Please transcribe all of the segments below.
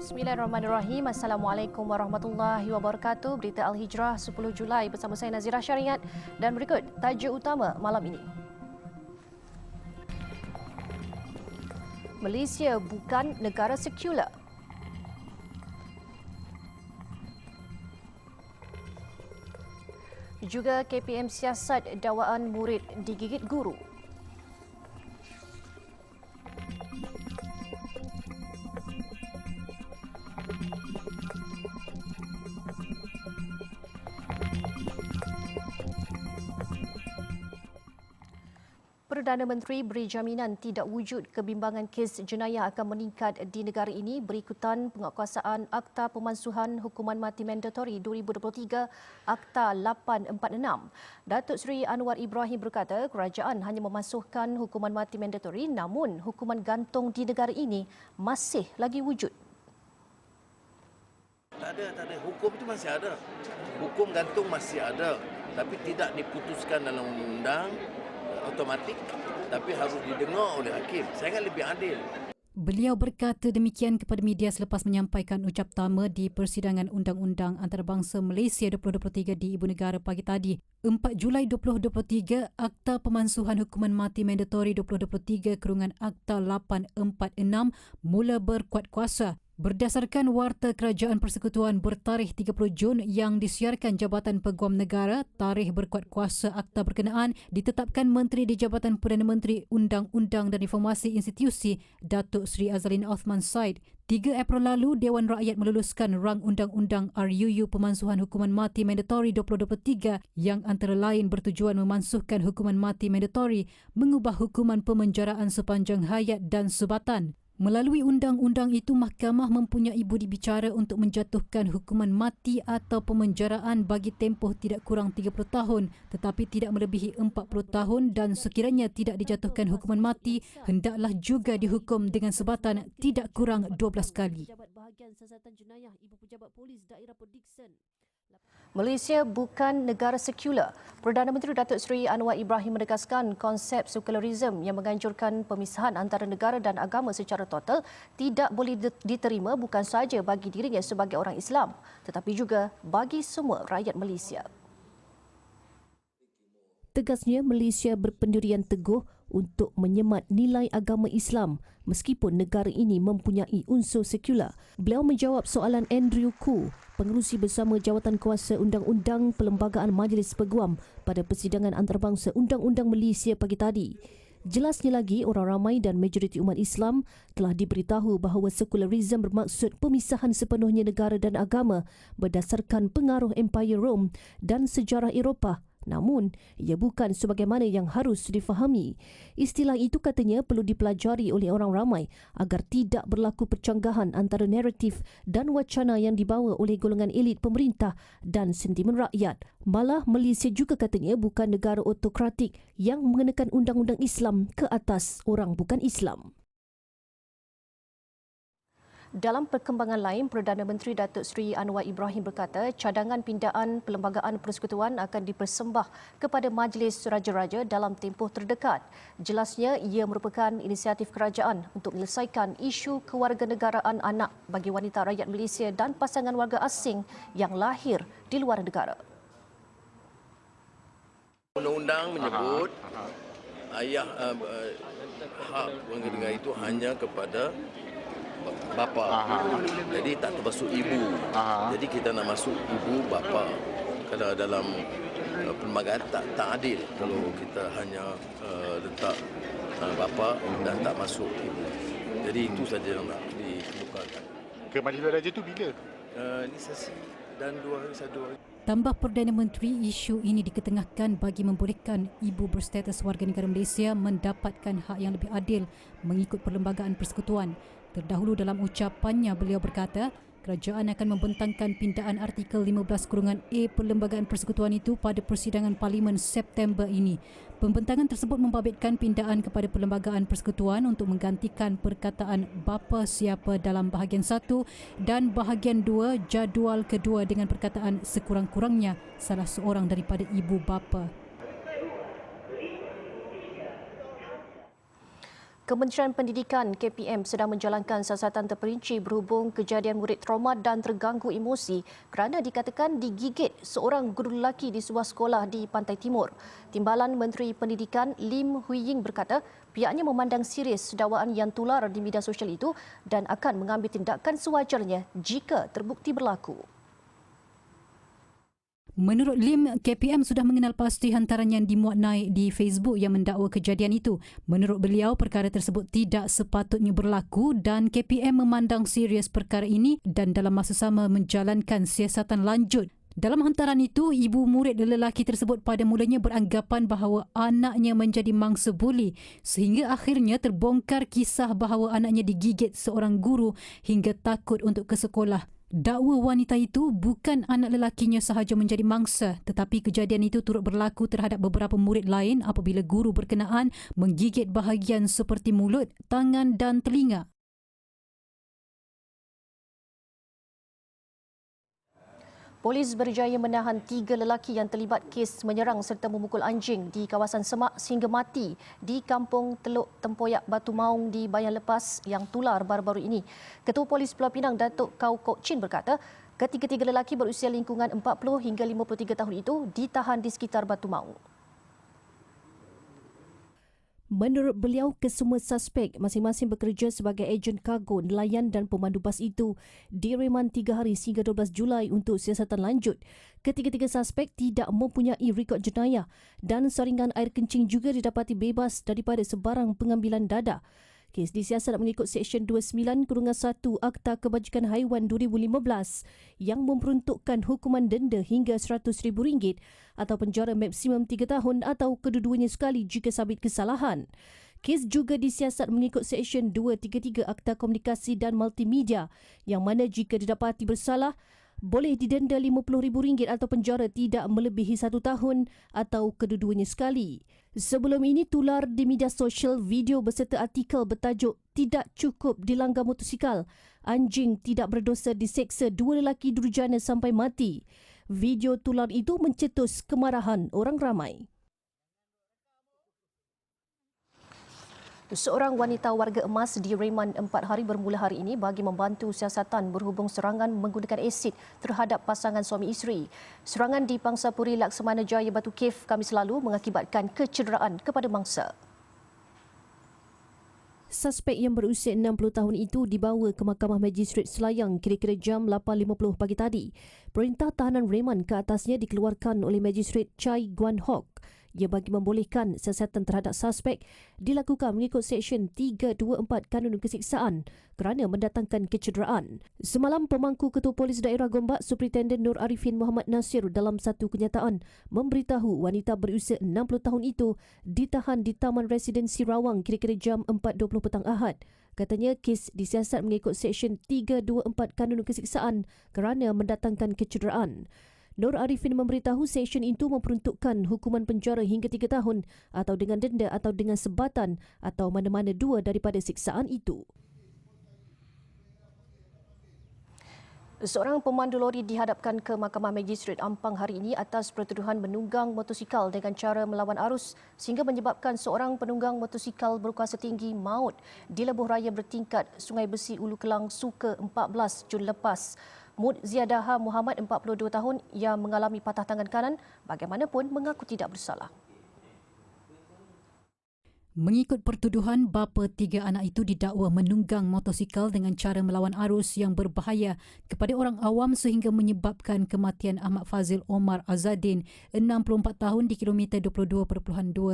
Bismillahirrahmanirrahim. Assalamualaikum warahmatullahi wabarakatuh. Berita Al-Hijrah 10 Julai bersama saya Nazira Syariat dan berikut tajuk utama malam ini. Malaysia bukan negara sekular. Juga KPM siasat dakwaan murid digigit guru. Perdana Menteri beri jaminan tidak wujud kebimbangan kes jenayah akan meningkat di negara ini berikutan penguatkuasaan Akta Pemansuhan Hukuman Mati Mandatori 2023 Akta 846. Datuk Seri Anwar Ibrahim berkata kerajaan hanya memansuhkan hukuman mati mandatori namun hukuman gantung di negara ini masih lagi wujud. Tak ada. Hukum itu masih ada. Hukum gantung masih ada. Tapi tidak diputuskan dalam undang-undang otomatik, tapi harus didengar oleh hakim. Sangat lebih adil. Beliau berkata demikian kepada media selepas menyampaikan ucap tama di persidangan Undang-Undang Antarabangsa Malaysia 2023 di Ibu Negara pagi tadi. 4 Julai 2023, Akta Pemansuhan Hukuman Mati Mandatori 2023 kurungan Akta 846 mula berkuat kuasa. Berdasarkan Warta Kerajaan Persekutuan bertarikh 30 Jun yang disiarkan Jabatan Peguam Negara, tarikh berkuat kuasa akta berkenaan ditetapkan Menteri di Jabatan Perdana Menteri Undang-Undang dan Informasi Institusi Datuk Seri Azalin Othman Said. 3 April lalu, Dewan Rakyat meluluskan rang Undang-Undang RUU Pemansuhan Hukuman Mati Mandatori 2023 yang antara lain bertujuan memansuhkan hukuman mati mandatori, mengubah hukuman pemenjaraan sepanjang hayat dan sebatan. Melalui undang-undang itu, mahkamah mempunyai budi bicara untuk menjatuhkan hukuman mati atau pemenjaraan bagi tempoh tidak kurang 30 tahun tetapi tidak melebihi 40 tahun dan sekiranya tidak dijatuhkan hukuman mati, hendaklah juga dihukum dengan sebatan tidak kurang 12 kali. Malaysia bukan negara sekular. Perdana Menteri Datuk Seri Anwar Ibrahim menegaskan konsep sekularisme yang menganjurkan pemisahan antara negara dan agama secara total tidak boleh diterima bukan sahaja bagi dirinya sebagai orang Islam tetapi juga bagi semua rakyat Malaysia. Tegasnya, Malaysia berpendirian teguh untuk menyemat nilai agama Islam meskipun negara ini mempunyai unsur sekular. Beliau menjawab soalan Andrew Khoo, pengerusi bersama Jawatan Kuasa Undang-Undang Perlembagaan Majlis Peguam pada persidangan antarabangsa Undang-Undang Malaysia pagi tadi. Jelasnya lagi, orang ramai dan majoriti umat Islam telah diberitahu bahawa sekularisme bermaksud pemisahan sepenuhnya negara dan agama berdasarkan pengaruh Empire Rome dan sejarah Eropah. Namun, ia bukan sebagaimana yang harus difahami. Istilah itu katanya perlu dipelajari oleh orang ramai agar tidak berlaku percanggahan antara naratif dan wacana yang dibawa oleh golongan elit pemerintah dan sentimen rakyat. Malah, Malaysia juga katanya bukan negara autokratik yang mengenakan undang-undang Islam ke atas orang bukan Islam. Dalam perkembangan lain, Perdana Menteri Datuk Seri Anwar Ibrahim berkata cadangan pindaan Perlembagaan Persekutuan akan dipersembah kepada Majlis Raja-Raja dalam tempoh terdekat. Jelasnya, ia merupakan inisiatif kerajaan untuk menyelesaikan isu kewarganegaraan anak bagi wanita rakyat Malaysia dan pasangan warga asing yang lahir di luar negara. Undang-undang menyebut ayah hak warga negara itu hanya kepada bapa. Jadi tak termasuk ibu. Jadi kita nak masuk ibu, bapa. Kalau dalam perlembagaan tak adil kalau kita hanya letak bapa dan tak masuk ibu. Jadi itu saja yang nak dikemukakan. Ke Majlis Raja itu bila? Ini sesi dan 2 hari, 1 hari. Tambah Perdana Menteri, isu ini diketengahkan bagi membolehkan ibu berstatus warga negara Malaysia mendapatkan hak yang lebih adil mengikut Perlembagaan Persekutuan. Terdahulu dalam ucapannya, beliau berkata kerajaan akan membentangkan pindaan artikel 15(a) Perlembagaan Persekutuan itu pada persidangan Parlimen September ini. Pembentangan tersebut membabitkan pindaan kepada Perlembagaan Persekutuan untuk menggantikan perkataan bapa siapa dalam bahagian 1 dan bahagian 2 jadual kedua dengan perkataan sekurang-kurangnya salah seorang daripada ibu bapa. Kementerian Pendidikan KPM sedang menjalankan siasatan terperinci berhubung kejadian murid trauma dan terganggu emosi kerana dikatakan digigit seorang guru lelaki di sebuah sekolah di Pantai Timur. Timbalan Menteri Pendidikan Lim Hui Ying berkata pihaknya memandang serius dakwaan yang tular di media sosial itu dan akan mengambil tindakan sewajarnya jika terbukti berlaku. Menurut Lim, KPM sudah mengenal pasti hantaran yang dimuat naik di Facebook yang mendakwa kejadian itu. Menurut beliau, perkara tersebut tidak sepatutnya berlaku dan KPM memandang serius perkara ini dan dalam masa sama menjalankan siasatan lanjut. Dalam hantaran itu, ibu murid lelaki tersebut pada mulanya beranggapan bahawa anaknya menjadi mangsa buli sehingga akhirnya terbongkar kisah bahawa anaknya digigit seorang guru hingga takut untuk ke sekolah. Dakwa wanita itu bukan anak lelakinya sahaja menjadi mangsa tetapi kejadian itu turut berlaku terhadap beberapa murid lain apabila guru berkenaan menggigit bahagian seperti mulut, tangan dan telinga. Polis berjaya menahan 3 lelaki yang terlibat kes menyerang serta memukul anjing di kawasan Semak sehingga mati di kampung Teluk Tempoyak Batu Maung di Bayan Lepas yang tular baru-baru ini. Ketua Polis Pulau Pinang Datuk Kau Kok Chin berkata, ketiga-tiga lelaki berusia lingkungan 40 hingga 53 tahun itu ditahan di sekitar Batu Maung. Menurut beliau, kesemua suspek masing-masing bekerja sebagai ejen kargo, nelayan dan pemandu bas itu direman 3 hari sehingga 12 Julai untuk siasatan lanjut. Ketiga-tiga suspek tidak mempunyai rekod jenayah dan saringan air kencing juga didapati bebas daripada sebarang pengambilan dada. Kes disiasat mengikut Seksyen 29-1 Akta Kebajikan Haiwan 2015 yang memperuntukkan hukuman denda hingga RM100,000 atau penjara maksimum 3 tahun atau kedua-duanya sekali jika sabit kesalahan. Kes juga disiasat mengikut Seksyen 233 Akta Komunikasi dan Multimedia yang mana jika didapati bersalah boleh didenda RM50,000 atau penjara tidak melebihi 1 tahun atau kedua-duanya sekali. Sebelum ini tular di media sosial video beserta artikel bertajuk "Tidak cukup dilanggar motosikal, anjing tidak berdosa diseksa 2 lelaki durjana sampai mati." Video tular itu mencetus kemarahan orang ramai. Seorang wanita warga emas direman 4 hari bermula hari ini bagi membantu siasatan berhubung serangan menggunakan asid terhadap pasangan suami isteri. Serangan di Pangsapuri Laksamana Jaya Batu Cave Khamis lalu mengakibatkan kecederaan kepada mangsa. Suspek yang berusia 60 tahun itu dibawa ke Mahkamah Magistrate Selayang kira-kira jam 8.50 pagi tadi. Perintah tahanan reman ke atasnya dikeluarkan oleh Magistrate Chai Guan Hock. Ia bagi membolehkan siasatan terhadap suspek dilakukan mengikut Seksyen 324 Kanun Kesiksaan kerana mendatangkan kecederaan. Semalam, pemangku Ketua Polis Daerah Gombak Superintenden Nur Arifin Muhammad Nasir dalam satu kenyataan memberitahu wanita berusia 60 tahun itu ditahan di Taman Residensi Rawang kira-kira jam 4.20 petang Ahad. Katanya kes disiasat mengikut Seksyen 324 Kanun Kesiksaan kerana mendatangkan kecederaan. Nur Arifin memberitahu seksyen itu memperuntukkan hukuman penjara hingga 3 tahun atau dengan denda atau dengan sebatan atau mana-mana dua daripada siksaan itu. Seorang pemandu lori dihadapkan ke Mahkamah Magistrate Ampang hari ini atas pertuduhan menunggang motosikal dengan cara melawan arus sehingga menyebabkan seorang penunggang motosikal berkuasa tinggi maut di lebuh raya bertingkat Sungai Besi Ulu Kelang Suka 14 Jun lepas. Mud Ziadaha Muhammad 42 tahun yang mengalami patah tangan kanan bagaimanapun mengaku tidak bersalah. Mengikut pertuduhan, bapa 3 anak itu didakwa menunggang motosikal dengan cara melawan arus yang berbahaya kepada orang awam sehingga menyebabkan kematian Ahmad Fazil Omar Azadin, 64 tahun di kilometer 22.2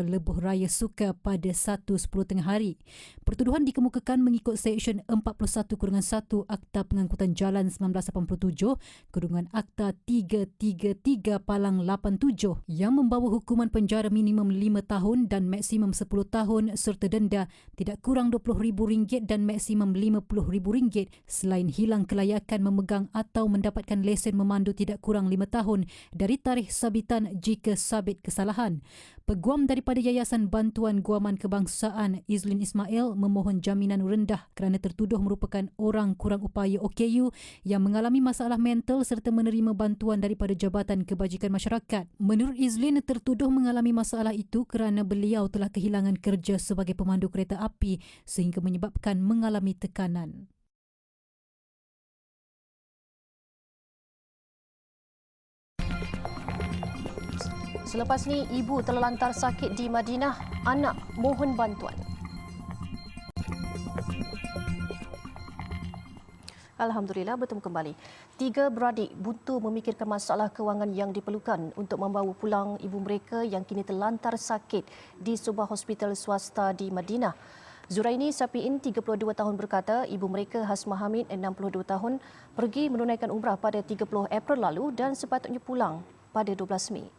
Lebuh Raya Suka pada 1.10 tengah hari. Pertuduhan dikemukakan mengikut Seksyen 41-1 Akta Pengangkutan Jalan 1987 kurungan Akta 333 Palang 87 yang membawa hukuman penjara minimum 5 tahun dan maksimum 10 tahun serta denda tidak kurang RM20,000 dan maksimum RM50,000 selain hilang kelayakan memegang atau mendapatkan lesen memandu tidak kurang 5 tahun dari tarikh sabitan jika sabit kesalahan. Peguam daripada Yayasan Bantuan Guaman Kebangsaan Izlin Ismail memohon jaminan rendah kerana tertuduh merupakan orang kurang upaya OKU yang mengalami masalah mental serta menerima bantuan daripada Jabatan Kebajikan Masyarakat. Menurut Izlin, tertuduh mengalami masalah itu kerana beliau telah kehilangan kerja bekerja sebagai pemandu kereta api sehingga menyebabkan mengalami tekanan. Selepas ni, ibu terlantar sakit di Madinah. Anak mohon bantuan. Alhamdulillah, bertemu kembali. 3 beradik buntu memikirkan masalah kewangan yang diperlukan untuk membawa pulang ibu mereka yang kini terlantar sakit di sebuah hospital swasta di Madinah. Zuraini Sapiin, 32 tahun berkata ibu mereka Hasmah Hamid, 62 tahun, pergi menunaikan umrah pada 30 April lalu dan sepatutnya pulang pada 12 Mei.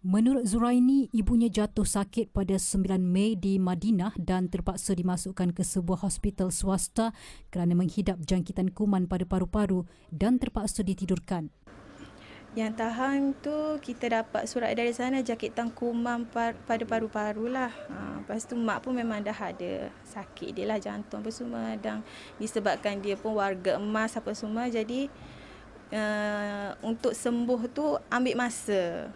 Menurut Zuraini, ibunya jatuh sakit pada 9 Mei di Madinah dan terpaksa dimasukkan ke sebuah hospital swasta kerana menghidap jangkitan kuman pada paru-paru dan terpaksa ditidurkan. Yang tahan tu kita dapat surat dari sana jangkitan kuman pada paru-paru lah. Lepas tu mak pun memang dah ada sakit dia lah, jantung apa semua, dan disebabkan dia pun warga emas apa semua, jadi untuk sembuh tu ambil masa.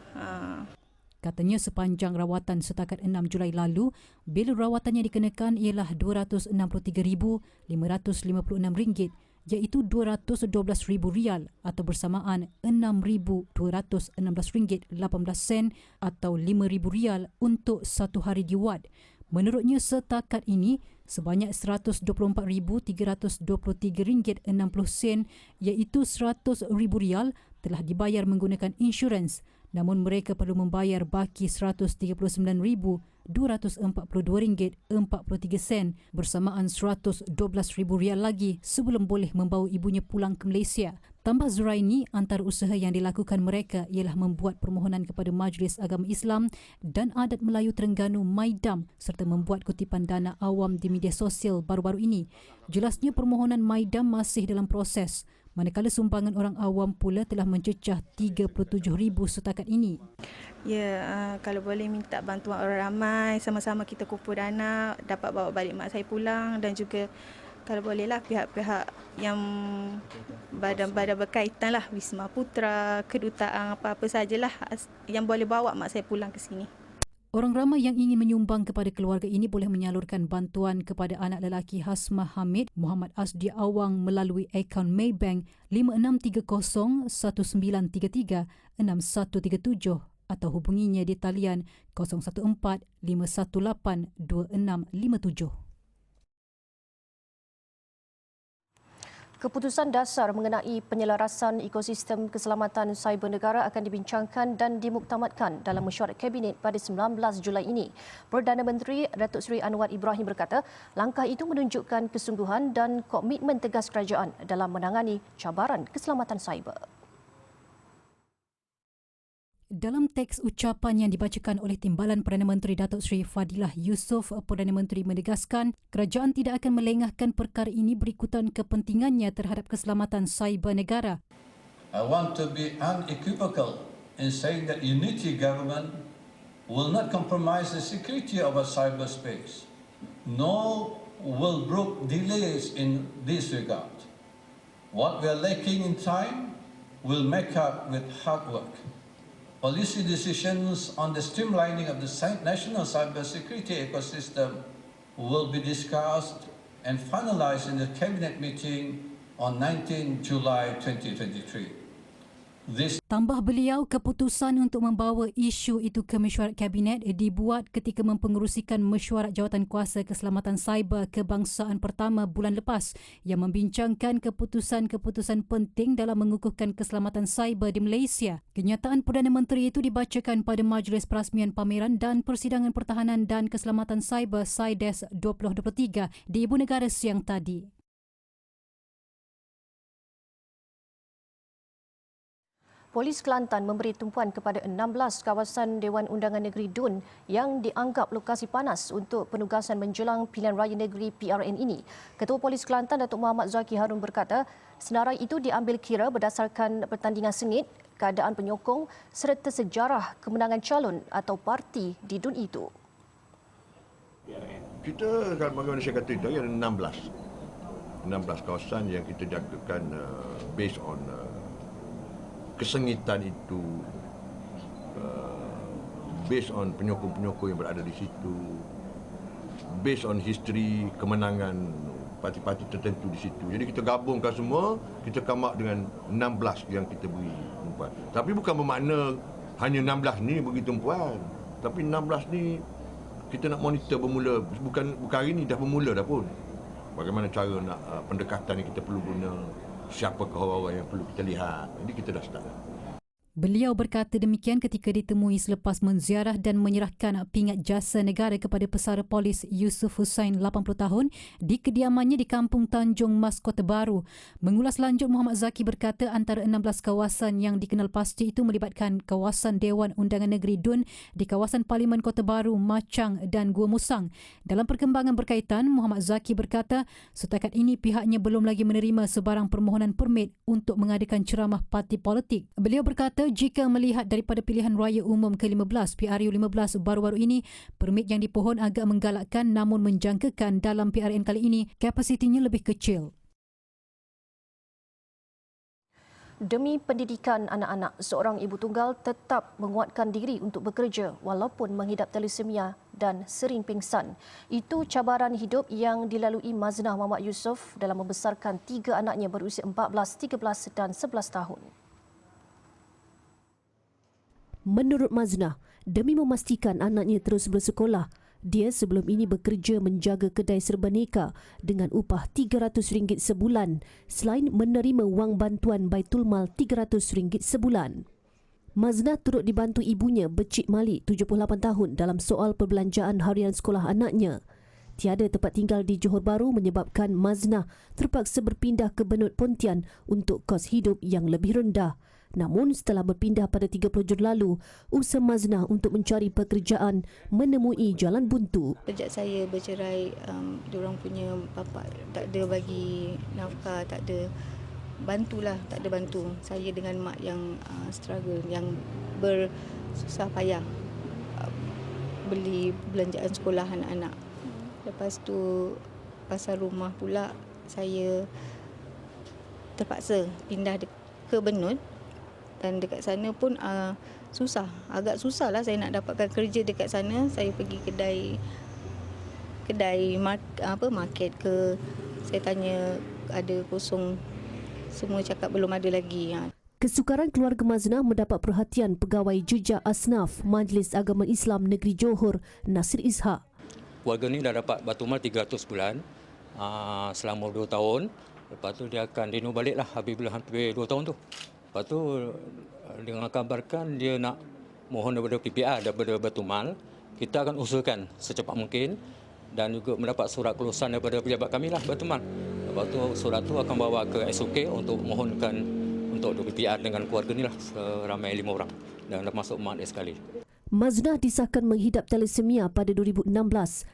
Katanya sepanjang rawatan setakat 6 Julai lalu, bil rawatan yang dikenakan ialah RM263,556, iaitu RM212,000 atau bersamaan RM6,216.18 atau RM5,000 untuk satu hari di wad. Menurutnya setakat ini, sebanyak RM124,323.60 iaitu RM100,000 telah dibayar menggunakan insurans, namun mereka perlu membayar baki RM139,242.43 bersamaan RM112,000 lagi sebelum boleh membawa ibunya pulang ke Malaysia. Tambah Zuraini, antara usaha yang dilakukan mereka ialah membuat permohonan kepada Majlis Agama Islam dan Adat Melayu Terengganu MAIDAM serta membuat kutipan dana awam di media sosial baru-baru ini. Jelasnya permohonan MAIDAM masih dalam proses, manakala sumbangan orang awam pula telah mencecah 37,000 setakat ini. Ya, kalau boleh minta bantuan orang ramai, sama-sama kita kumpul dana, dapat bawa balik mak saya pulang, dan juga kalau bolehlah pihak-pihak yang badan-badan berkaitan lah, Wisma Putra, kedutaan, apa-apa sajalah yang boleh bawa mak saya pulang ke sini. Orang ramai yang ingin menyumbang kepada keluarga ini boleh menyalurkan bantuan kepada anak lelaki Hasmah Hamid, Muhammad Asdi Awang melalui akaun Maybank 5630-1933-6137 atau hubunginya di talian 014-518-2657. Keputusan dasar mengenai penyelarasan ekosistem keselamatan cyber negara akan dibincangkan dan dimuktamadkan dalam mesyuarat Kabinet pada 19 Julai ini. Perdana Menteri Datuk Seri Anwar Ibrahim berkata, langkah itu menunjukkan kesungguhan dan komitmen tegas kerajaan dalam menangani cabaran keselamatan cyber. Dalam teks ucapan yang dibacakan oleh Timbalan Perdana Menteri Datuk Seri Fadilah Yusof, Perdana Menteri menegaskan kerajaan tidak akan melengahkan perkara ini berikutan kepentingannya terhadap keselamatan cyber negara. I want to be unequivocal in saying that unity government will not compromise the security of our cyberspace, nor will brook delays in this regard. What we are lacking in time will make up with hard work. Policy decisions on the streamlining of the national cybersecurity ecosystem will be discussed and finalized in the Cabinet meeting on 19 July 2023. Tambah beliau, keputusan untuk membawa isu itu ke mesyuarat Kabinet dibuat ketika mempengerusikan mesyuarat Jawatankuasa Keselamatan Cyber Kebangsaan pertama bulan lepas yang membincangkan keputusan-keputusan penting dalam mengukuhkan keselamatan cyber di Malaysia. Kenyataan Perdana Menteri itu dibacakan pada Majlis Perasmian Pameran dan Persidangan Pertahanan dan Keselamatan Cyber SCIDES 2023 di Ibu Negara siang tadi. Polis Kelantan memberi tumpuan kepada 16 kawasan Dewan Undangan Negeri DUN yang dianggap lokasi panas untuk penugasan menjelang pilihan raya negeri PRN ini. Ketua Polis Kelantan Datuk Muhammad Zaki Harun berkata, senarai itu diambil kira berdasarkan pertandingan sengit, keadaan penyokong serta sejarah kemenangan calon atau parti di DUN itu. Kita kalau bagaimana saya kata itu ada 16 kawasan yang kita jangkakan based on kesengitan itu based on penyokong-penyokong yang berada di situ, based on history kemenangan parti-parti tertentu di situ. Jadi kita gabungkan semua, kita come up dengan 16 yang kita beri tumpuan. Tapi bukan bermakna hanya 16 ni bagi tumpuan. Tapi 16 ni kita nak monitor bermula, bukan hari ni dah bermula dah pun. Bagaimana cara nak pendekatan yang kita perlu guna, siapakah orang-orang yang perlu kita lihat. Jadi kita dah start. Beliau berkata demikian ketika ditemui selepas menziarah dan menyerahkan pingat jasa negara kepada pesara polis Yusuf Hussain 80 tahun di kediamannya di Kampung Tanjung Mas, Kota Baru. Mengulas lanjut, Muhammad Zaki berkata antara 16 kawasan yang dikenal pasti itu melibatkan kawasan Dewan Undangan Negeri Dun di kawasan Parlimen Kota Baru, Machang dan Gua Musang. Dalam perkembangan berkaitan, Muhammad Zaki berkata setakat ini pihaknya belum lagi menerima sebarang permohonan permit untuk mengadakan ceramah parti politik. Beliau berkata jika melihat daripada pilihan raya umum ke-15 PRU15 baru-baru ini, permit yang dipohon agak menggalakkan namun menjangkakan dalam PRN kali ini kapasitinya lebih kecil. Demi pendidikan anak-anak, seorang ibu tunggal tetap menguatkan diri untuk bekerja walaupun menghidap talisemia dan sering pingsan. Itu cabaran hidup yang dilalui Maznah Muhammad Yusof dalam membesarkan 3 anaknya berusia 14, 13 dan 11 tahun. Menurut Maznah, demi memastikan anaknya terus bersekolah, dia sebelum ini bekerja menjaga kedai serba neka dengan upah RM300 sebulan selain menerima wang bantuan Baitul Mal RM300 sebulan. Maznah turut dibantu ibunya Becik Malik, 78 tahun dalam soal perbelanjaan harian sekolah anaknya. Tiada tempat tinggal di Johor Bahru menyebabkan Maznah terpaksa berpindah ke Benut Pontian untuk kos hidup yang lebih rendah. Namun setelah berpindah pada 30 Jun lalu, usaha Maznah untuk mencari pekerjaan menemui jalan buntu. Sejak saya bercerai, diorang punya bapa tak ada bagi nafkah, tak ada tak ada bantu. Saya dengan mak yang struggle, yang bersusah payah beli belanjaan sekolah anak-anak. Lepas tu pasal rumah pula, saya terpaksa pindah ke Benut. Dan dekat sana pun agak susah lah saya nak dapatkan kerja dekat sana. Saya pergi kedai market ke, saya tanya ada kosong, semua cakap belum ada lagi. Kesukaran keluarga Maznah mendapat perhatian Pegawai Jejak Asnaf Majlis Agama Islam Negeri Johor, Nasir Ishak. Keluarga ni dah dapat Baitul Mal 300 bulan selama 2 tahun. Lepas tu dia akan renew balik lah bila hampir 2 tahun tu. Lepas tu dia kabarkan dia nak mohon daripada PPR, daripada Baitul Mal. Kita akan usahakan secepat mungkin dan juga mendapat surat kelulusan daripada pejabat kami lah Baitul Mal. Lepas tu surat tu akan bawa ke SOK untuk mohonkan untuk PPR dengan keluarga ni lah, seramai 5 orang dan dah masuk mak dia sekali. Maznah disahkan menghidap talisemia pada 2016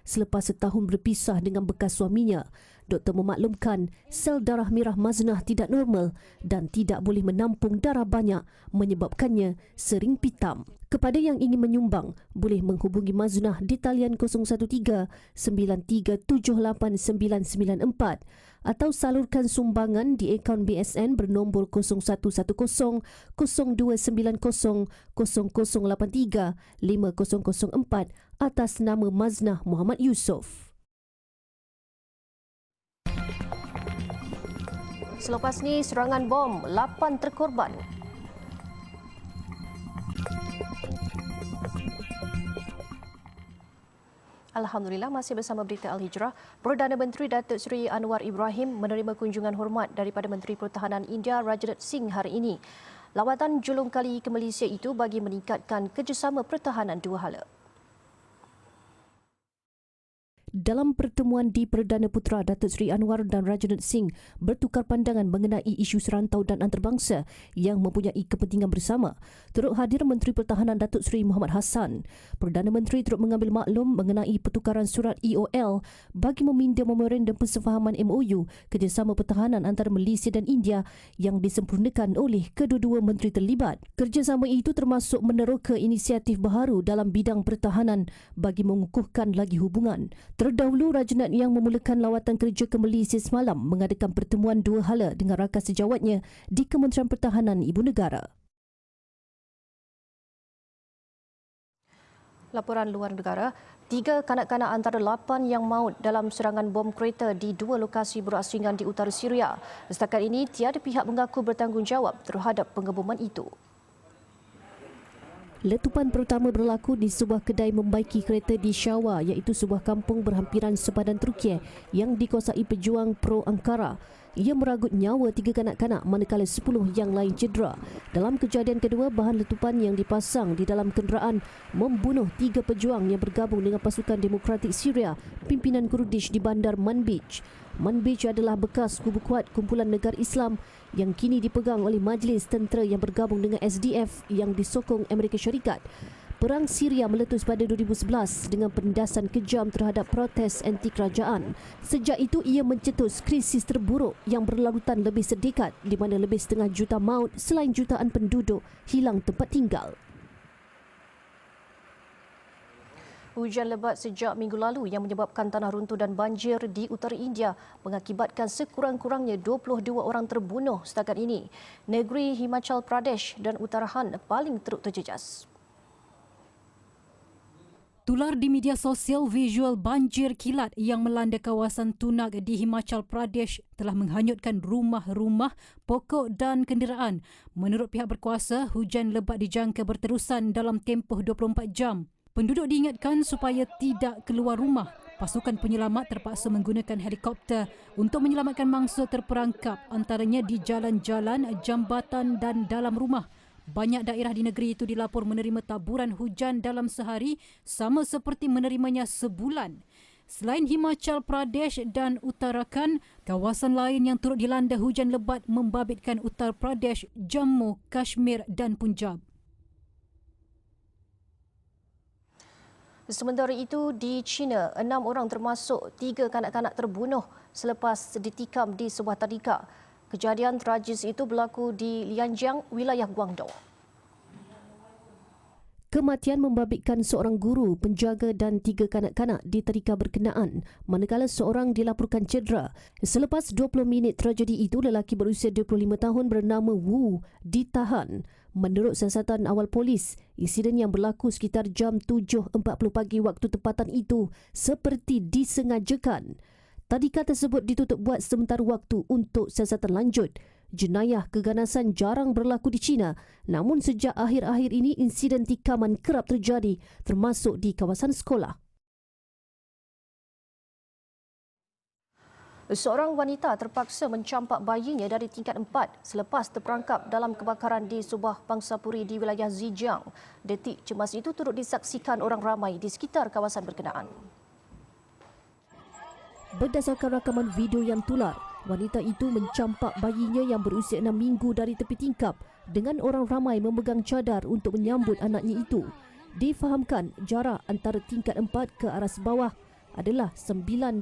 selepas setahun berpisah dengan bekas suaminya. Doktor memaklumkan sel darah merah Maznah tidak normal dan tidak boleh menampung darah banyak menyebabkannya sering pitam. Kepada yang ingin menyumbang, boleh menghubungi Maznah di talian 013-9378-994 atau salurkan sumbangan di akaun BSN bernombor 0110-290-0083-5004 atas nama Maznah Muhammad Yusof. Selepas ni, serangan bom, 8 terkorban. Alhamdulillah, masih bersama Berita Al-Hijrah. Perdana Menteri Datuk Seri Anwar Ibrahim menerima kunjungan hormat daripada Menteri Pertahanan India Rajnath Singh hari ini. Lawatan julung kali ke Malaysia itu bagi meningkatkan kerjasama pertahanan dua hala. Dalam pertemuan di Perdana Putra, Datuk Seri Anwar dan Rajnath Singh bertukar pandangan mengenai isu serantau dan antarabangsa yang mempunyai kepentingan bersama. Turut hadir Menteri Pertahanan Datuk Seri Muhammad Hassan. Perdana Menteri turut mengambil maklum mengenai pertukaran surat EOL bagi meminda memorandum persefahaman MOU kerjasama pertahanan antara Malaysia dan India yang disempurnakan oleh kedua-dua menteri terlibat. Kerjasama itu termasuk meneroka inisiatif baharu dalam bidang pertahanan bagi mengukuhkan lagi hubungan. Terdahulu, Rajnath yang memulakan lawatan kerja ke Malaysia semalam mengadakan pertemuan dua hala dengan rakan sejawatnya di Kementerian Pertahanan Ibu Negara. Laporan luar negara, 3 kanak-kanak antara 8 yang maut dalam serangan bom kereta di 2 lokasi berasingan di utara Syria. Setakat ini, tiada pihak mengaku bertanggungjawab terhadap pengeboman itu. Letupan pertama berlaku di sebuah kedai membaiki kereta di Shawa, iaitu sebuah kampung berhampiran sepadan Turki yang dikuasai pejuang pro-Ankara. Ia meragut nyawa 3 kanak-kanak manakala 10 yang lain cedera. Dalam kejadian kedua, bahan letupan yang dipasang di dalam kenderaan membunuh 3 pejuang yang bergabung dengan pasukan demokratik Syria, pimpinan Kurdish di bandar Manbij. Manbij adalah bekas kubu kuat kumpulan negara Islam yang kini dipegang oleh Majlis Tentera yang bergabung dengan SDF yang disokong Amerika Syarikat. Perang Syria meletus pada 2011 dengan penindasan kejam terhadap protes anti kerajaan. Sejak itu ia mencetus krisis terburuk yang berlarutan lebih sedekad di mana lebih setengah juta maut selain jutaan penduduk hilang tempat tinggal. Hujan lebat sejak minggu lalu yang menyebabkan tanah runtuh dan banjir di utara India mengakibatkan sekurang-kurangnya 22 orang terbunuh setakat ini. Negeri Himachal Pradesh dan Uttarakhand paling teruk terjejas. Tular di media sosial visual banjir kilat yang melanda kawasan Tunak di Himachal Pradesh telah menghanyutkan rumah-rumah, pokok dan kenderaan. Menurut pihak berkuasa, hujan lebat dijangka berterusan dalam tempoh 24 jam. Penduduk diingatkan supaya tidak keluar rumah. Pasukan penyelamat terpaksa menggunakan helikopter untuk menyelamatkan mangsa terperangkap, antaranya di jalan-jalan, jambatan dan dalam rumah. Banyak daerah di negeri itu dilapor menerima taburan hujan dalam sehari, sama seperti menerimanya sebulan. Selain Himachal Pradesh dan Uttarakhand, kawasan lain yang turut dilanda hujan lebat membabitkan Uttar Pradesh, Jammu, Kashmir dan Punjab. Sementara itu, di China, 6 orang termasuk 3 kanak-kanak terbunuh selepas ditikam di sebuah tadika. Kejadian tragis itu berlaku di Lianjiang, wilayah Guangdong. Kematian membabitkan seorang guru, penjaga dan 3 kanak-kanak di tadika berkenaan, manakala seorang dilaporkan cedera. Selepas 20 minit tragedi itu, lelaki berusia 25 tahun bernama Wu ditahan. Menurut siasatan awal polis, insiden yang berlaku sekitar jam 7.40 pagi waktu tempatan itu seperti disengajakan. Tadika tersebut ditutup buat sementara waktu untuk siasatan lanjut. Jenayah keganasan jarang berlaku di China, namun sejak akhir-akhir ini insiden tikaman kerap terjadi termasuk di kawasan sekolah. Seorang wanita terpaksa mencampak bayinya dari tingkat 4 selepas terperangkap dalam kebakaran di sebuah pangsapuri di wilayah Zhejiang. Detik cemas itu turut disaksikan orang ramai di sekitar kawasan berkenaan. Berdasarkan rakaman video yang tular, wanita itu mencampak bayinya yang berusia 6 minggu dari tepi tingkap dengan orang ramai memegang cadar untuk menyambut anaknya itu. Difahamkan jarak antara tingkat 4 ke aras bawah adalah 9.14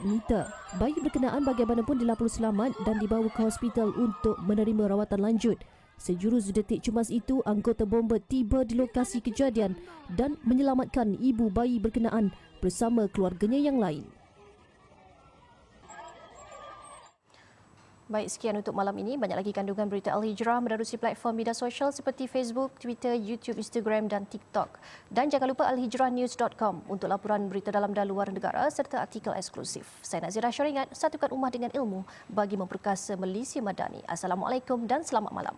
meter. Bayi berkenaan bagaimanapun dilaporkan selamat dan dibawa ke hospital untuk menerima rawatan lanjut. Sejurus detik cemas itu, anggota bomba tiba di lokasi kejadian dan menyelamatkan ibu bayi berkenaan bersama keluarganya yang lain. Baik, sekian untuk malam ini. Banyak lagi kandungan berita Al-Hijrah menerusi platform media sosial seperti Facebook, Twitter, YouTube, Instagram dan TikTok. Dan jangan lupa alhijrahnews.com untuk laporan berita dalam dan luar negara serta artikel eksklusif. Saya Nazira Syaringat, satukan ummah dengan ilmu bagi memperkasa Malaysia Madani. Assalamualaikum dan selamat malam.